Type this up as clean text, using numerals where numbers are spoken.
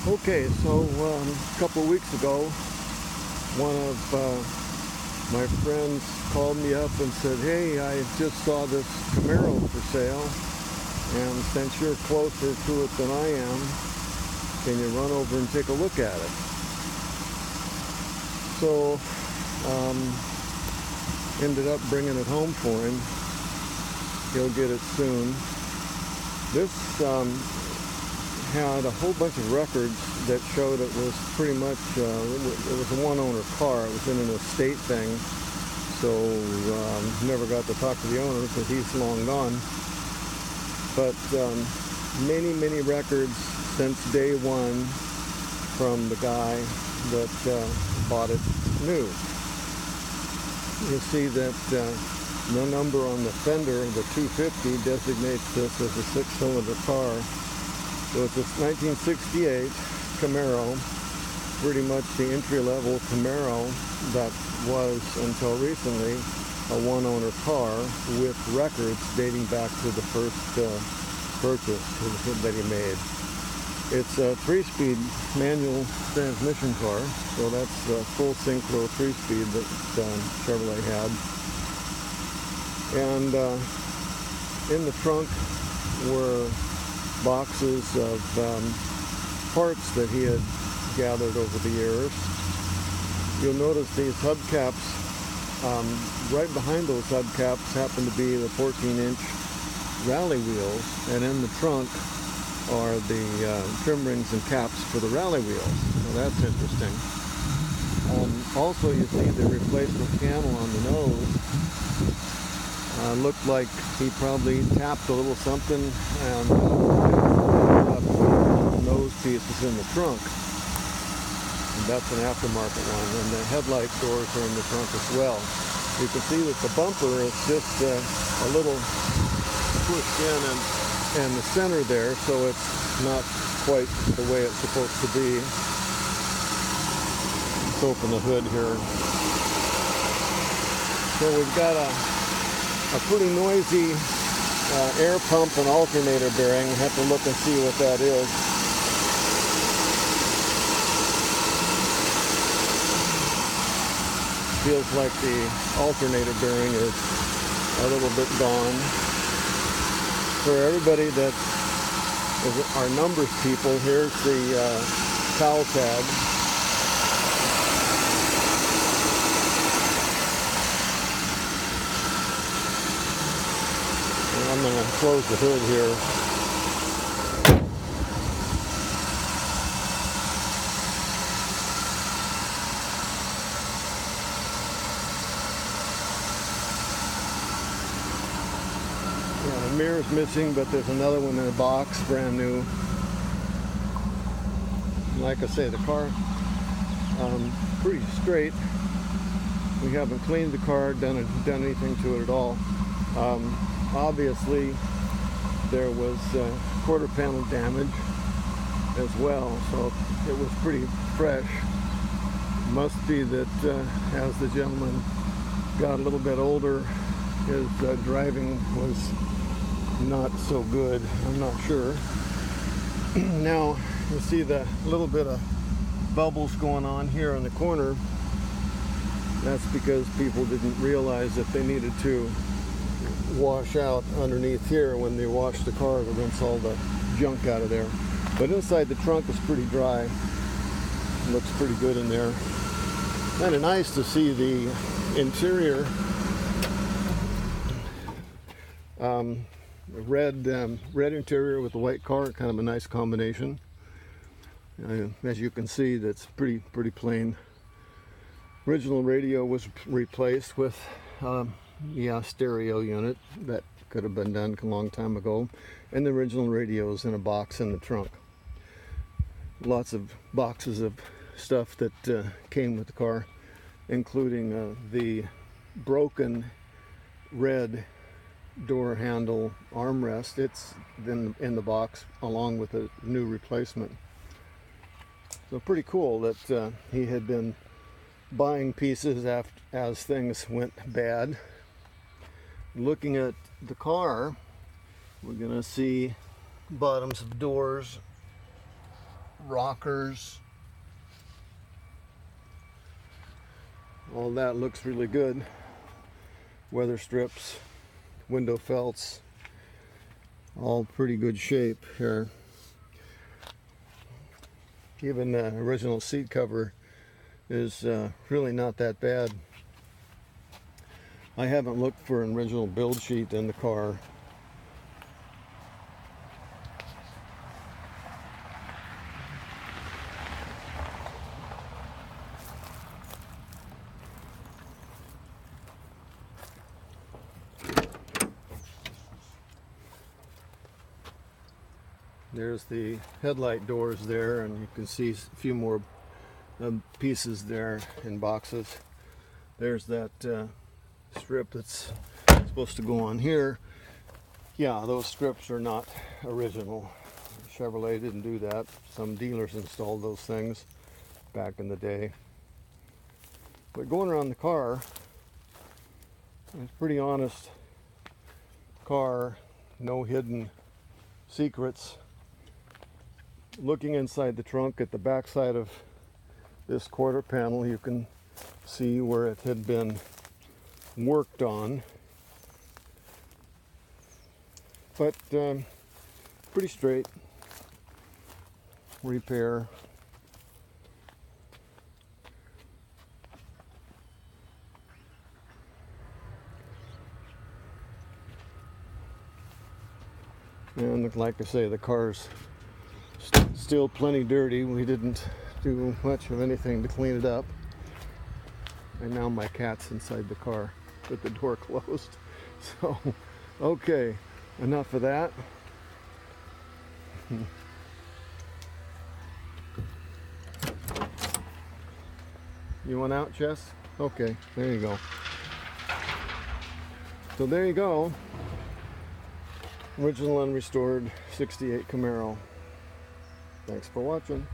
Okay, so a couple of weeks ago, one of my friends called me up and said, "Hey, I just saw this Camaro for sale, and since you're closer to it than I am, can you run over and take a look at it?" So, ended up bringing it home for him. He'll get it soon. This had a whole bunch of records that showed it was pretty much, it was a one-owner car. It was in an estate thing, so never got to talk to the owner because he's long gone. But many records since day one from the guy that bought it new. You see that the number on the fender, the 250, designates this as a six-cylinder car. So it's a 1968 Camaro, pretty much the entry-level Camaro that was, until recently, a one-owner car with records dating back to the first purchase that he made. It's a 3-speed manual transmission car, so that's the full synchro 3-speed that Chevrolet had. And in the trunk were boxes of parts that he had gathered over the years. You'll notice these hubcaps, right behind those hubcaps happen to be the 14-inch rally wheels, and in the trunk are the trim rings and caps for the rally wheels. So that's interesting. Also, you see the replacement panel on the nose. Looked like he probably tapped a little something and the nose piece is in the trunk. And that's an aftermarket one. And the headlight doors are in the trunk as well. You can see that the bumper is just a little pushed in and the center there, so it's not quite the way it's supposed to be. Let's open the hood here. So we've got a pretty noisy air pump and alternator bearing. Have to look and see what that is. Feels like the alternator bearing is a little bit gone. For everybody that is our numbers people, here's the cowl tag. I'm going to close the hood here. Yeah, the mirror's missing, but there's another one in a box, brand new. Like I say, the car, pretty straight. We haven't cleaned the car, done anything to it at all. Obviously, there was quarter panel damage as well, so it was pretty fresh. Must be that as the gentleman got a little bit older, his driving was not so good. I'm not sure. Now, you see the little bit of bubbles going on here in the corner. That's because people didn't realize that they needed to wash out underneath here when they wash the car to rinse all the junk out of there. But inside the trunk is pretty dry. Looks pretty good in there. Kind of nice to see the interior. Red interior with the white car, kind of a nice combination. As you can see, that's pretty plain. Original radio was replaced with stereo unit. That could have been done a long time ago. And the original radio is in a box in the trunk. Lots of boxes of stuff that came with the car, including the broken red door handle armrest. It's in the box along with a new replacement. So pretty cool that he had been buying pieces as things went bad. Looking at the car, we're gonna see bottoms of doors rockers. All that looks really good. Weather strips, window felts, all pretty good shape here. Even the original seat cover is really not that bad. I haven't looked for an original build sheet in the car. There's the headlight doors there, and you can see a few more pieces there in boxes. There's that strip that's supposed to go on here. Yeah, those strips are not original. Chevrolet didn't do that. Some dealers installed those things back in the day. But going around the car, it's a pretty honest car, no hidden secrets. Looking inside the trunk at the back side of this quarter panel, you can see where it had been worked on, but pretty straight repair. And like I say, the car's still plenty dirty. We didn't do much of anything to clean it up. And now my cat's inside the car with the door closed. So, okay, enough of that. You want out, Jess? Okay, there you go. So there you go. Original and restored 68 Camaro. Thanks for watching.